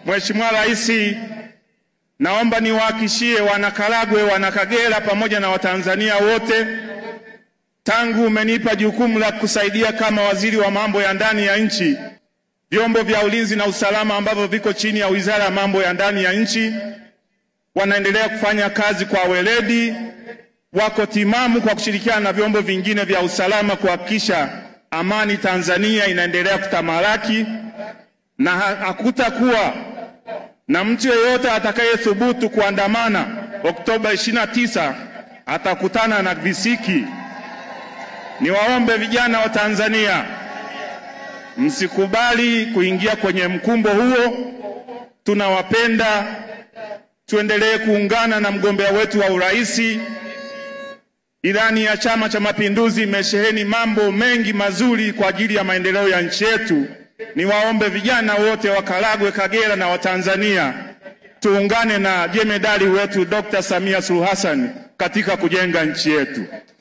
Mheshimiwa Rais, naomba niwahakishie wanakaragwe, wanakagera pamoja na Watanzania wote, tangu umenipa jukumu la kusaidia kama waziri wa mambo ya ndani ya nchi, vyombo vya ulinzi na usalama ambavyo viko chini ya Wizara ya Mambo ya Ndani ya Nchi wanaendelea kufanya kazi kwa weledi, wako timamu kwa kushirikiana na vyombo vingine vya usalama kuhakikisha amani Tanzania inaendelea kutamalaki, na hakutakuwa na mtu yeyote atakayethubutu kuandamana Oktoba 29 atakutana na visiki. Niwaombe vijana wa Tanzania, msikubali kuingia kwenye mkumbo huo. Tunawapenda, tuendelee kuungana na mgombea wetu wa urais. Ilani ya Chama cha Mapinduzi imesheheni mambo mengi mazuri kwa ajili ya maendeleo ya nchi yetu. Niwaombe vijana wote wa Karagwe, Kagera na Watanzania, tuungane na jemedari wetu Dr. Samia Suluhu Hassan katika kujenga nchi yetu.